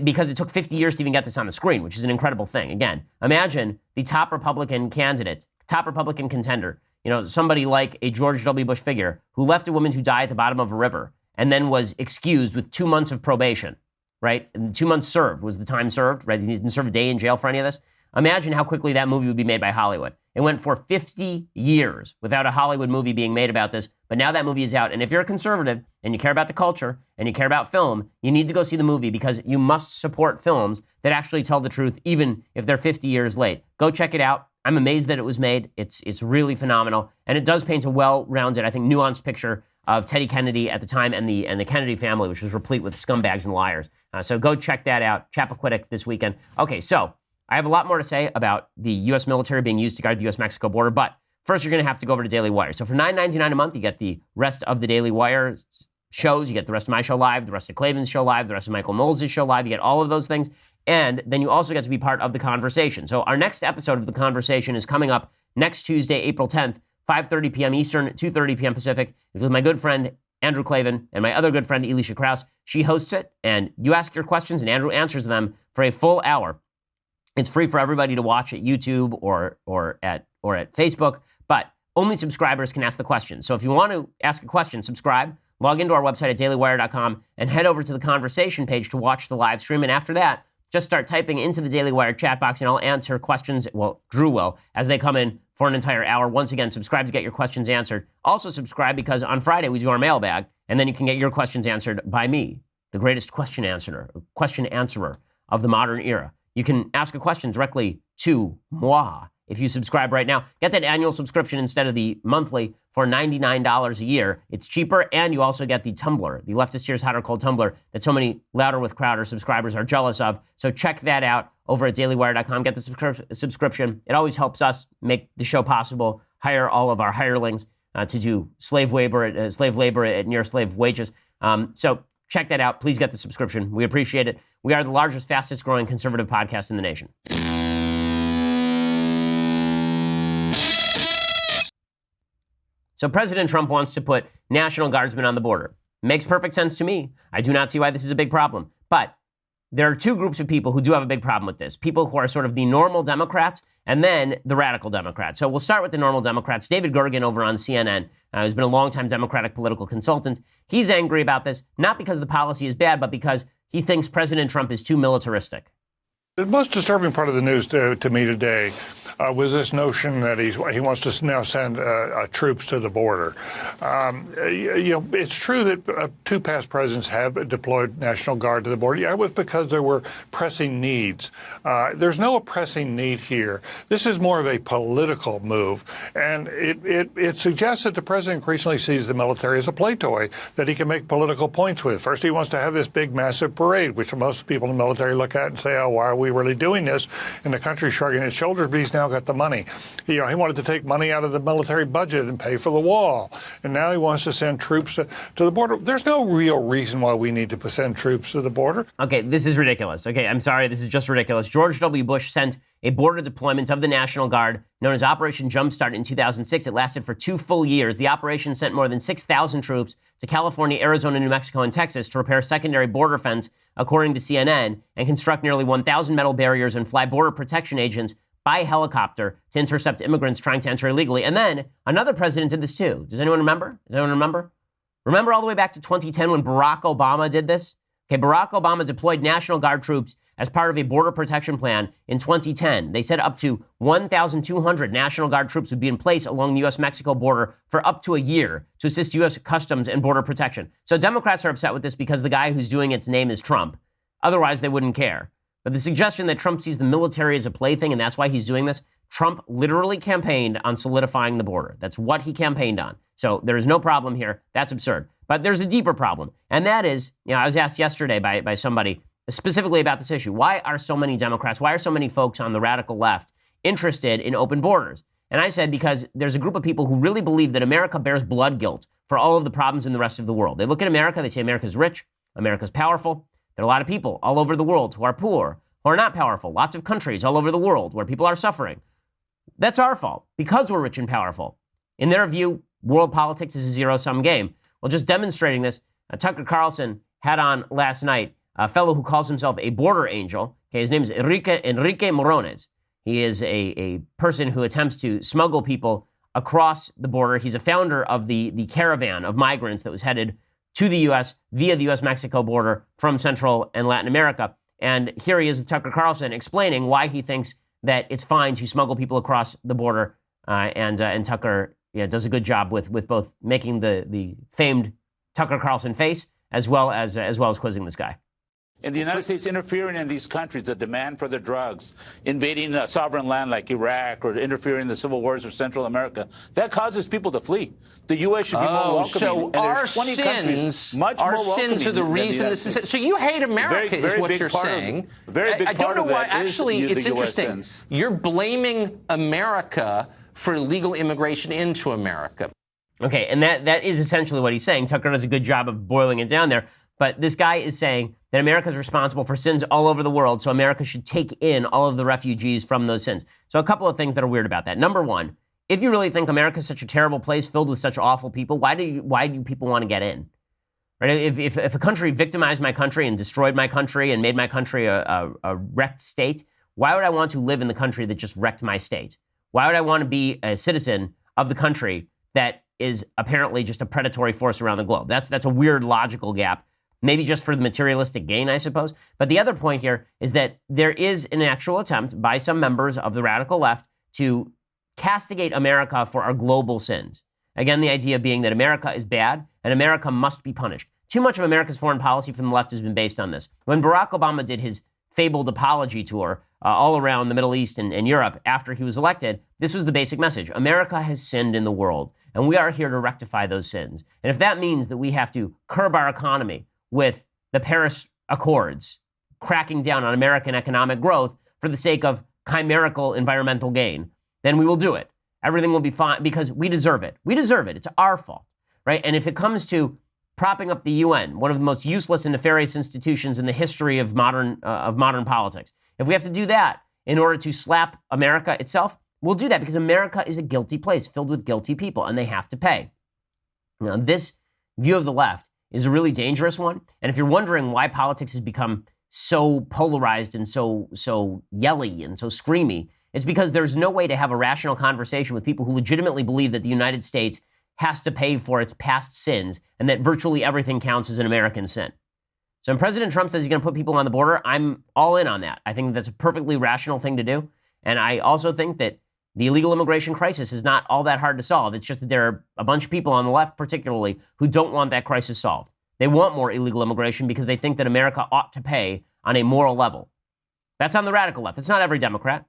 A: because it took 50 years to even get this on the screen, which is an incredible thing. Again, imagine the top Republican candidate, top Republican contender, somebody like a George W. Bush figure who left a woman who died at the bottom of a river and then was excused with 2 months of probation, right? And 2 months served was the time served, right? He didn't serve a day in jail for any of this. Imagine how quickly that movie would be made by Hollywood. It went for 50 years without a Hollywood movie being made about this, but now that movie is out. And if you're a conservative and you care about the culture and you care about film, you need to go see the movie because you must support films that actually tell the truth, even if they're 50 years late. Go check it out. I'm amazed that it was made. It's really phenomenal. And it does paint a well-rounded, I think, nuanced picture of Teddy Kennedy at the time and the Kennedy family, which was replete with scumbags and liars. So go check that out. Chappaquiddick this weekend. Okay, so I have a lot more to say about the U.S. military being used to guard the U.S.-Mexico border, but first you're going to have to go over to Daily Wire. So for $9.99 a month, you get the rest of the Daily Wire shows. You get the rest of my show live, the rest of Klavan's show live, the rest of Michael Knowles' show live. You get all of those things. And then you also get to be part of the conversation. So our next episode of the conversation is coming up next Tuesday, April 10th, 5:30 p.m. Eastern, 2:30 p.m. Pacific. It's with my good friend Andrew Klavan and my other good friend Elisha Krause. She hosts it, and you ask your questions, and Andrew answers them for a full hour. It's free for everybody to watch at YouTube or at Facebook, but only subscribers can ask the question. So if you want to ask a question, subscribe, log into our website at dailywire.com, and head over to the conversation page to watch the live stream. And after that, just start typing into the Daily Wire chat box, and I'll answer questions, well, Drew will, as they come in for an entire hour. Once again, subscribe to get your questions answered. Also subscribe because on Friday we do our mailbag, and then you can get your questions answered by me, the greatest question answerer of the modern era. You can ask a question directly to moi if you subscribe right now. Get that annual subscription instead of the monthly for $99 a year. It's cheaper, and you also get the Tumblr, the Leftist Here's Hot or Cold Tumblr that so many Louder with Crowder subscribers are jealous of. So check that out over at dailywire.com. Get the subscription. It always helps us make the show possible, hire all of our hirelings to do slave labor at near slave wages. So check that out. Please get the subscription. We appreciate it. We are the largest, fastest growing conservative podcast in the nation. So President Trump wants to put National Guardsmen on the border. Makes perfect sense to me. I do not see why this is a big problem. But there are two groups of people who do have a big problem with this. People who are sort of the normal Democrats and then the radical Democrats. So we'll start with the normal Democrats. David Gergen over on CNN, who's been a longtime Democratic political consultant. He's angry about this, not because the policy is bad, but because he thinks President Trump is too militaristic.
D: The most disturbing part of the news to me today was this notion that he wants to now send troops to the border. It's true that two past presidents have deployed National Guard to the border. Yeah, it was because there were pressing needs. There's no pressing need here. This is more of a political move, and it suggests that the president increasingly sees the military as a play toy that he can make political points with. First, he wants to have this big, massive parade, which most people in the military look at and say, oh, why are we really doing this? And the country's shrugging its shoulders, but he's now got the money. He wanted to take money out of the military budget and pay for the wall. And now he wants to send troops to the border. There's no real reason why we need to send troops to the border.
A: Okay, this is ridiculous. Okay, I'm sorry, this is just ridiculous. George W. Bush sent a border deployment of the National Guard known as Operation Jumpstart in 2006. It lasted for 2 full years. The operation sent more than 6,000 troops to California, Arizona, New Mexico, and Texas to repair secondary border fence, according to CNN, and construct nearly 1,000 metal barriers and fly border protection agents by helicopter to intercept immigrants trying to enter illegally. And then another president did this too. Does anyone remember? Remember all the way back to 2010 when Barack Obama did this? Okay, Barack Obama deployed National Guard troops as part of a border protection plan in 2010. They said up to 1,200 National Guard troops would be in place along the U.S.-Mexico border for up to a year to assist U.S. Customs and Border Protection. So Democrats are upset with this because the guy who's doing its name is Trump. Otherwise, they wouldn't care. But the suggestion that Trump sees the military as a plaything and that's why he's doing this, Trump literally campaigned on solidifying the border. That's what he campaigned on. So there is no problem here. That's absurd. But there's a deeper problem. And that is, I was asked yesterday by somebody specifically about this issue. Why are so many Democrats, why are so many folks on the radical left interested in open borders? And I said, because there's a group of people who really believe that America bears blood guilt for all of the problems in the rest of the world. They look at America, they say America's rich, America's powerful. There are a lot of people all over the world who are poor, who are not powerful. Lots of countries all over the world where people are suffering. That's our fault because we're rich and powerful. In their view, world politics is a zero-sum game. Well, just demonstrating this, Tucker Carlson had on last night a fellow who calls himself a border angel. Okay, his name is Enrique Morones. He is a person who attempts to smuggle people across the border. He's a founder of the caravan of migrants that was headed to the U.S. via the U.S.-Mexico border from Central and Latin America. And here he is with Tucker Carlson explaining why he thinks that it's fine to smuggle people across the border. And Tucker does a good job with both making the famed Tucker Carlson face as well as quizzing this guy.
E: And the United States interfering in these countries, the demand for their drugs, invading a sovereign land like Iraq, or interfering in the civil wars of Central America, that causes people to flee. The U.S. should be more welcoming.
F: So
E: and
F: our
E: there's 20
F: sins,
E: much
F: our
E: more
F: sins are the reason this is. So you hate America,
E: very
F: is what
E: big
F: you're
E: part
F: saying.
E: Very big
F: I don't
E: part
F: know
E: of
F: why.
E: that is
F: Actually, it's
E: the US
F: interesting.
E: sins.
F: You're blaming America for illegal immigration into America.
A: Okay, and that is essentially what he's saying. Tucker does a good job of boiling it down there. But this guy is saying that America is responsible for sins all over the world, so America should take in all of the refugees from those sins. So a couple of things that are weird about that. Number one, if you really think America is such a terrible place filled with such awful people, why do people want to get in? Right? If a country victimized my country and destroyed my country and made my country a wrecked state, why would I want to live in the country that just wrecked my state? Why would I want to be a citizen of the country that is apparently just a predatory force around the globe? That's a weird logical gap. Maybe just for the materialistic gain, I suppose. But the other point here is that there is an actual attempt by some members of the radical left to castigate America for our global sins. Again, the idea being that America is bad and America must be punished. Too much of America's foreign policy from the left has been based on this. When Barack Obama did his fabled apology tour all around the Middle East and Europe after he was elected, this was the basic message. America has sinned in the world, and we are here to rectify those sins. And if that means that we have to curb our economy with the Paris Accords, cracking down on American economic growth for the sake of chimerical environmental gain, then we will do it. Everything will be fine because we deserve it. We deserve it. It's our fault, right? And if it comes to propping up the UN, one of the most useless and nefarious institutions in the history of modern politics, if we have to do that in order to slap America itself, we'll do that because America is a guilty place filled with guilty people, and they have to pay. Now, this view of the left is a really dangerous one. And if you're wondering why politics has become so polarized and so yelly and so screamy, it's because there's no way to have a rational conversation with people who legitimately believe that the United States has to pay for its past sins and that virtually everything counts as an American sin. So when President Trump says he's going to put people on the border, I'm all in on that. I think that's a perfectly rational thing to do. And I also think that the illegal immigration crisis is not all that hard to solve. It's just that there are a bunch of people on the left particularly who don't want that crisis solved. They want more illegal immigration because they think that America ought to pay on a moral level. That's on the radical left. It's not every Democrat.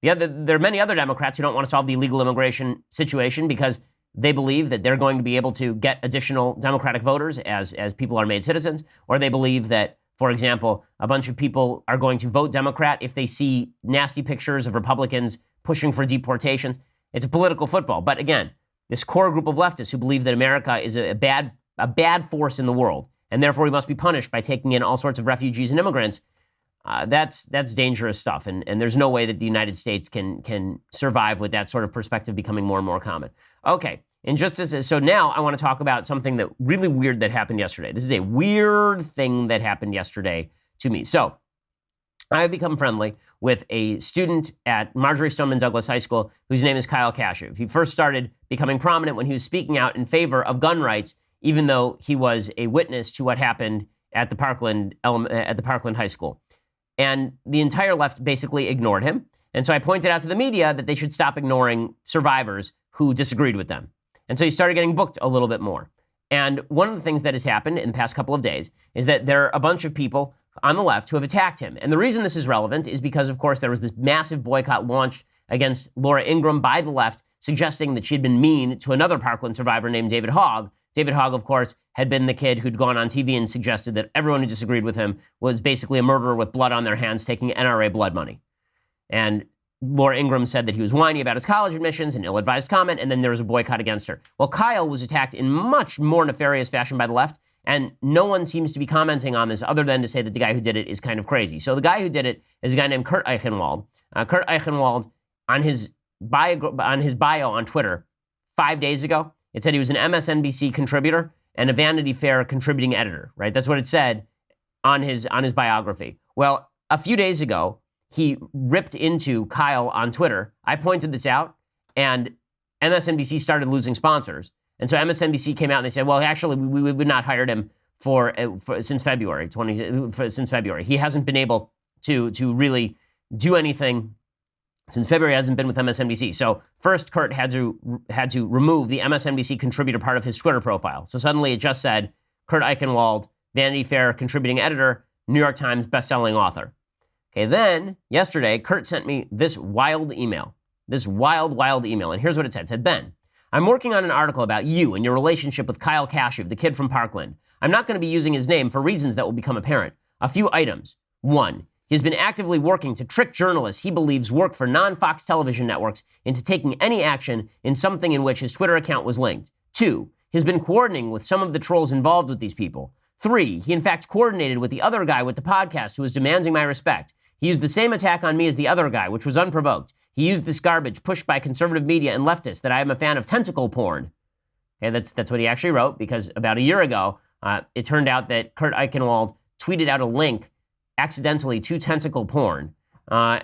A: There are many other Democrats who don't want to solve the illegal immigration situation because they believe that they're going to be able to get additional Democratic voters as people are made citizens, or they believe that, for example, a bunch of people are going to vote Democrat if they see nasty pictures of Republicans pushing for deportations. It's a political football. But again, this core group of leftists who believe that America is a bad force in the world, and therefore we must be punished by taking in all sorts of refugees and immigrants, that's dangerous stuff. And there's no way that the United States can survive with that sort of perspective becoming more and more common. Okay, so now I want to talk about something that really weird that happened yesterday. This is a weird thing that happened yesterday to me. So I have become friendly with a student at Marjorie Stoneman Douglas High School whose name is Kyle Kashuv. He first started becoming prominent when he was speaking out in favor of gun rights, even though he was a witness to what happened at the Parkland High School. And the entire left basically ignored him. And so I pointed out to the media that they should stop ignoring survivors who disagreed with them. And so he started getting booked a little bit more. And one of the things that has happened in the past couple of days is that there are a bunch of people on the left who have attacked him. And the reason this is relevant is because, of course, there was this massive boycott launched against Laura Ingraham by the left, suggesting that she had been mean to another Parkland survivor named David Hogg. David Hogg, of course, had been the kid who'd gone on TV and suggested that everyone who disagreed with him was basically a murderer with blood on their hands taking NRA blood money. And Laura Ingraham said that he was whiny about his college admissions, an ill-advised comment, and then there was a boycott against her. Well, Kyle was attacked in much more nefarious fashion by the left, and no one seems to be commenting on this other than to say that the guy who did it is kind of crazy. So the guy who did it is a guy named Kurt Eichenwald. Kurt Eichenwald, on his bio on Twitter 5 days ago, it said he was an MSNBC contributor and a Vanity Fair contributing editor, right? That's what it said on his biography. Well, a few days ago, he ripped into Kyle on Twitter. I pointed this out, and MSNBC started losing sponsors. And so MSNBC came out and they said, well, actually, we would not hired him since February. Since February. He hasn't been able to really do anything since February. Hasn't been with MSNBC. So first, Kurt had to remove the MSNBC contributor part of his Twitter profile. So suddenly it just said, Kurt Eichenwald, Vanity Fair contributing editor, New York Times bestselling author. Okay, then yesterday, Kurt sent me this wild email. This wild email. And here's what it said. It said, Ben, I'm working on an article about you and your relationship with Kyle Kashuv, the kid from Parkland. I'm not going to be using his name for reasons that will become apparent. A few items. 1, he has been actively working to trick journalists he believes work for non-Fox television networks into taking any action in something in which his Twitter account was linked. 2, he has been coordinating with some of the trolls involved with these people. 3, he in fact coordinated with the other guy with the podcast who was demanding my respect. He used the same attack on me as the other guy, which was unprovoked. He used this garbage pushed by conservative media and leftists that I am a fan of tentacle porn. Okay, that's what he actually wrote, because about a year ago, it turned out that Kurt Eichenwald tweeted out a link accidentally to tentacle porn. I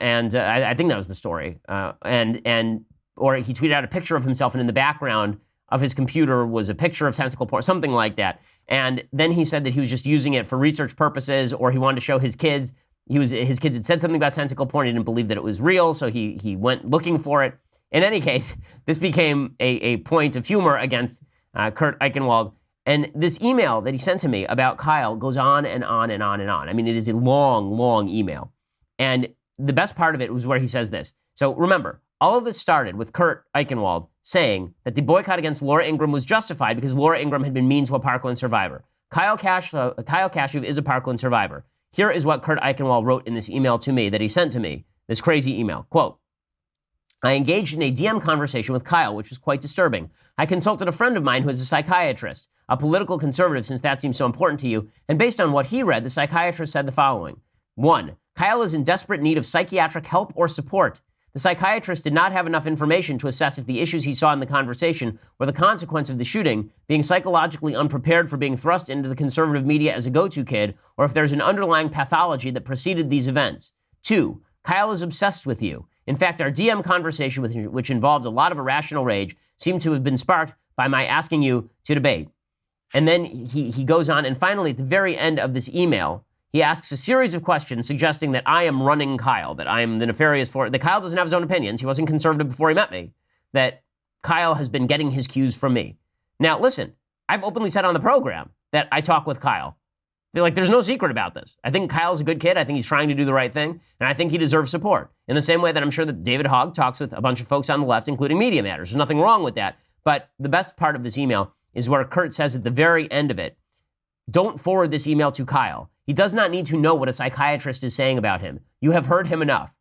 A: think that was the story. Or he tweeted out a picture of himself, and in the background of his computer was a picture of tentacle porn, something like that. And then he said that he was just using it for research purposes, or he wanted to show his kids. His kids had said something about tentacle porn. He didn't believe that it was real, so he went looking for it. In any case, this became a point of humor against Kurt Eichenwald. And this email that he sent to me about Kyle goes on and on and on and on. I mean, it is a long, long email. And the best part of it was where he says this. So remember, all of this started with Kurt Eichenwald saying that the boycott against Laura Ingraham was justified because Laura Ingraham had been mean to a Parkland survivor. Kyle Kashuv is a Parkland survivor. Here is what Kurt Eichenwald wrote in this email to me that he sent to me, this crazy email. Quote, I engaged in a DM conversation with Kyle, which was quite disturbing. I consulted a friend of mine who is a psychiatrist, a political conservative, since that seems so important to you, and based on what he read, the psychiatrist said the following. 1, Kyle is in desperate need of psychiatric help or support. The psychiatrist did not have enough information to assess if the issues he saw in the conversation were the consequence of the shooting, being psychologically unprepared for being thrust into the conservative media as a go-to kid, or if there's an underlying pathology that preceded these events. 2, Kyle is obsessed with you. In fact, our DM conversation, which involved a lot of irrational rage, seemed to have been sparked by my asking you to debate. And then he goes on, and finally, at the very end of this email, he asks a series of questions suggesting that I am running Kyle, that I am the nefarious force, that Kyle doesn't have his own opinions, he wasn't conservative before he met me, that Kyle has been getting his cues from me. Now, listen, I've openly said on the program that I talk with Kyle. There's no secret about this. I think Kyle's a good kid. I think he's trying to do the right thing, and I think he deserves support. In the same way that I'm sure that David Hogg talks with a bunch of folks on the left, including Media Matters. There's nothing wrong with that. But the best part of this email is where Kurt says at the very end of it, don't forward this email to Kyle. He does not need to know what a psychiatrist is saying about him. You have heard him enough.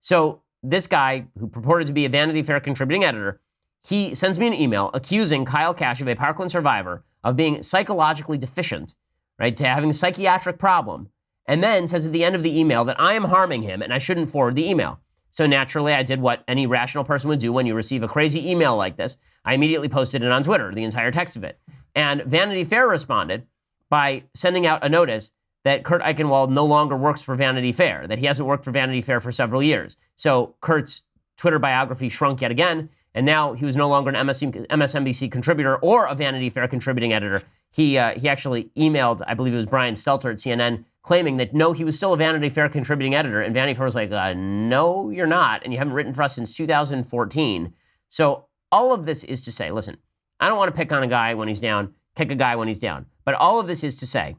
A: So this guy, who purported to be a Vanity Fair contributing editor, he sends me an email accusing Kyle Kashuv, a Parkland survivor, of being psychologically deficient, right, to having a psychiatric problem, and then says at the end of the email that I am harming him and I shouldn't forward the email. So naturally, I did what any rational person would do when you receive a crazy email like this. I immediately posted it on Twitter, the entire text of it. And Vanity Fair responded by sending out a notice that Kurt Eichenwald no longer works for Vanity Fair, that he hasn't worked for Vanity Fair for several years. So Kurt's Twitter biography shrunk yet again, and now he was no longer an MSNBC contributor or a Vanity Fair contributing editor. he actually emailed, I believe it was Brian Stelter at CNN, claiming that no, he was still a Vanity Fair contributing editor. And Vanity Fair was like, no, you're not. And you haven't written for us since 2014. So all of this is to say, listen, I don't want to pick on a guy when he's down, kick a guy when he's down. But all of this is to say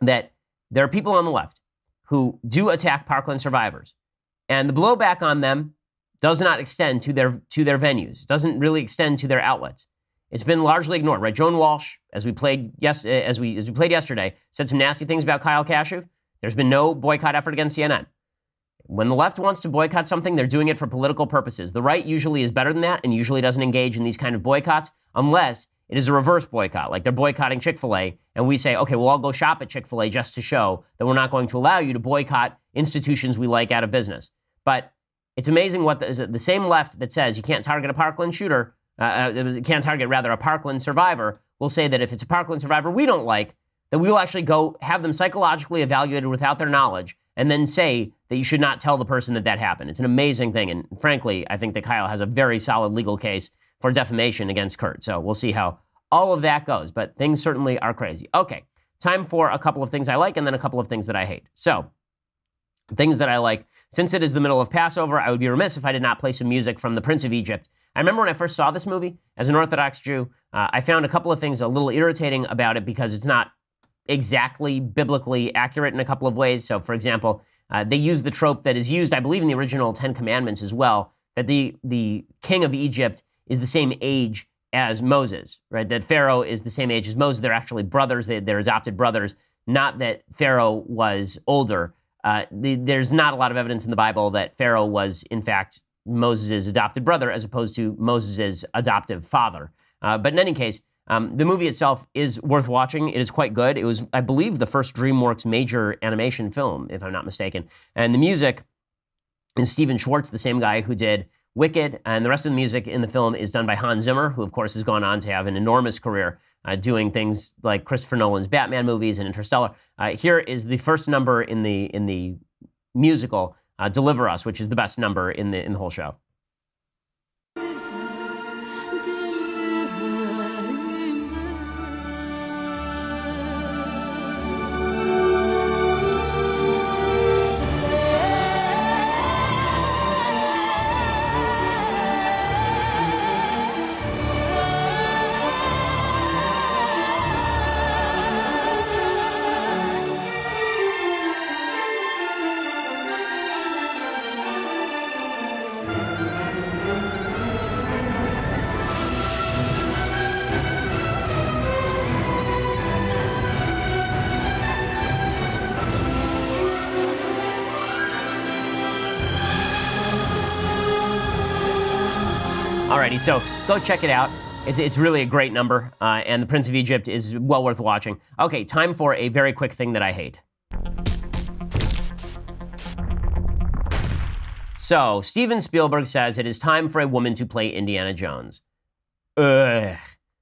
A: that there are people on the left who do attack Parkland survivors. And the blowback on them does not extend to their venues. It doesn't really extend to their outlets. It's been largely ignored, right? Joan Walsh, as we played yesterday, said some nasty things about Kyle Kashuv. There's been no boycott effort against CNN. When the left wants to boycott something, they're doing it for political purposes. The right usually is better than that and usually doesn't engage in these kind of boycotts unless it is a reverse boycott, like they're boycotting Chick-fil-A, and we say, okay, we'll all go shop at Chick-fil-A just to show that we're not going to allow you to boycott institutions we like out of business. But it's amazing what the same left that says you can't target a Parkland shooter, can't target rather a Parkland survivor, will say that if it's a Parkland survivor we don't like, that we will actually go have them psychologically evaluated without their knowledge and then say that you should not tell the person that happened. It's an amazing thing. And frankly, I think that Kyle has a very solid legal case for defamation against Kurt. So we'll see how all of that goes. But things certainly are crazy. Okay, time for a couple of things I like and then a couple of things that I hate. So things that I like. Since it is the middle of Passover, I would be remiss if I did not play some music from The Prince of Egypt. I remember when I first saw this movie as an Orthodox Jew, I found a couple of things a little irritating about it because it's not exactly biblically accurate in a couple of ways. So, for example, they use the trope that is used, I believe, in the original Ten Commandments as well, that the king of Egypt is the same age as Moses, right? That Pharaoh is the same age as Moses. They're actually brothers. They're adopted brothers, not that Pharaoh was older. There's not a lot of evidence in the Bible that Pharaoh was, in fact, Moses' adopted brother as opposed to Moses' adoptive father. But in any case, the movie itself is worth watching. It is quite good. It was, I believe, the first DreamWorks major animation film, if I'm not mistaken. And the music is Steven Schwartz, the same guy who did Wicked, and the rest of the music in the film is done by Hans Zimmer, who, of course, has gone on to have an enormous career doing things like Christopher Nolan's Batman movies and Interstellar. Here is the first number in the musical, Deliver Us, which is the best number in the whole show. Alrighty, so go check it out. It's really a great number, and The Prince of Egypt is well worth watching. Okay, time for a very quick thing that I hate. So, Steven Spielberg says it is time for a woman to play Indiana Jones. Ugh.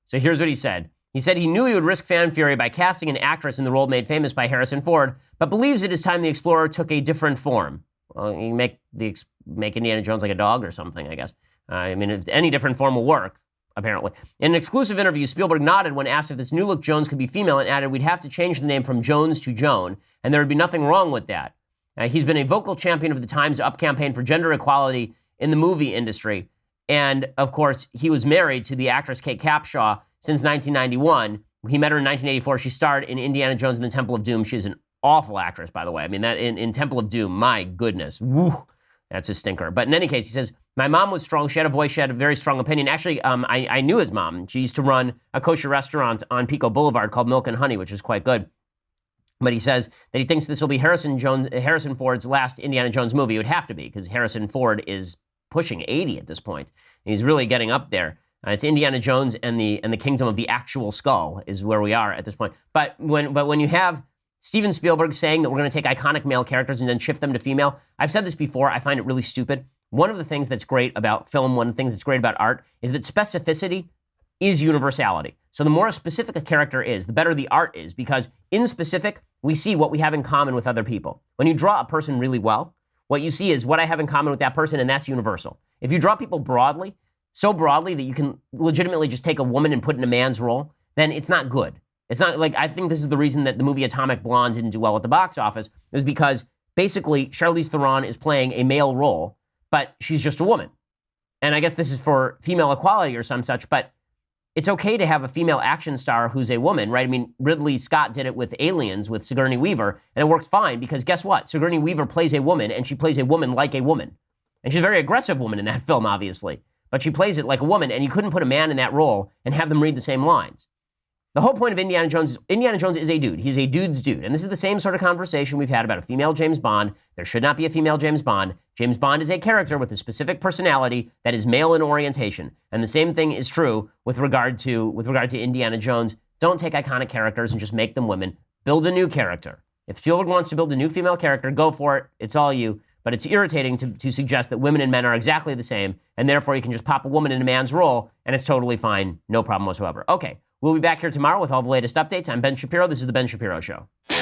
A: So here's what he said. He said he knew he would risk fan fury by casting an actress in the role made famous by Harrison Ford, but believes it is time the Explorer took a different form. Well, you make Indiana Jones like a dog or something, I guess. I mean, if any different form will work, apparently. In an exclusive interview, Spielberg nodded when asked if this new look Jones could be female and added, we'd have to change the name from Jones to Joan, and there would be nothing wrong with that. He's been a vocal champion of the Times Up campaign for gender equality in the movie industry. And, of course, he was married to the actress Kate Capshaw since 1991. He met her in 1984. She starred in Indiana Jones and the Temple of Doom. She's an awful actress, by the way. I mean, that in Temple of Doom, my goodness. Woo, that's a stinker. But in any case, he says, my mom was strong. She had a voice. She had a very strong opinion. Actually, I knew his mom. She used to run a kosher restaurant on Pico Boulevard called Milk and Honey, which is quite good. But he says that he thinks this will be Harrison Ford's last Indiana Jones movie. It would have to be, because Harrison Ford is pushing 80 at this point. He's really getting up there. It's Indiana Jones and the Kingdom of the Actual Skull is where we are at this point. But when you have Steven Spielberg saying that we're going to take iconic male characters and then shift them to female, I've said this before, I find it really stupid. One of the things that's great about film, one of the things that's great about art, is that specificity is universality. So the more specific a character is, the better the art is, because in specific, we see what we have in common with other people. When you draw a person really well, what you see is what I have in common with that person, and that's universal. If you draw people broadly, so broadly that you can legitimately just take a woman and put in a man's role, then it's not good. It's not like, I think this is the reason that the movie Atomic Blonde didn't do well at the box office, is because basically Charlize Theron is playing a male role, but she's just a woman. And I guess this is for female equality or some such, but it's okay to have a female action star who's a woman, right? I mean, Ridley Scott did it with Aliens with Sigourney Weaver, and it works fine because guess what? Sigourney Weaver plays a woman, and she plays a woman like a woman. And she's a very aggressive woman in that film, obviously. But she plays it like a woman, and you couldn't put a man in that role and have them read the same lines. The whole point of Indiana Jones is a dude. He's a dude's dude. And this is the same sort of conversation we've had about a female James Bond. There should not be a female James Bond. James Bond is a character with a specific personality that is male in orientation. And the same thing is true with regard to Indiana Jones. Don't take iconic characters and just make them women. Build a new character. If Spielberg wants to build a new female character, go for it. It's all you. But it's irritating to suggest that women and men are exactly the same, and therefore you can just pop a woman in a man's role, and it's totally fine. No problem whatsoever. Okay. We'll be back here tomorrow with all the latest updates. I'm Ben Shapiro. This is The Ben Shapiro Show. The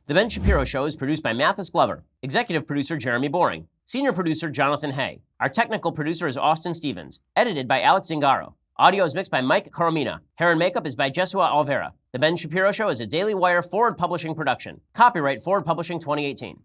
A: Ben Shapiro Show is produced by Mathis Glover, executive producer Jeremy Boring, senior producer Jonathan Hay. Our technical producer is Austin Stevens, edited by Alex Zingaro. Audio is mixed by Mike Coromina. Hair and makeup is by Jesua Alvera. The Ben Shapiro Show is a Daily Wire Forward Publishing production. Copyright Forward Publishing 2018.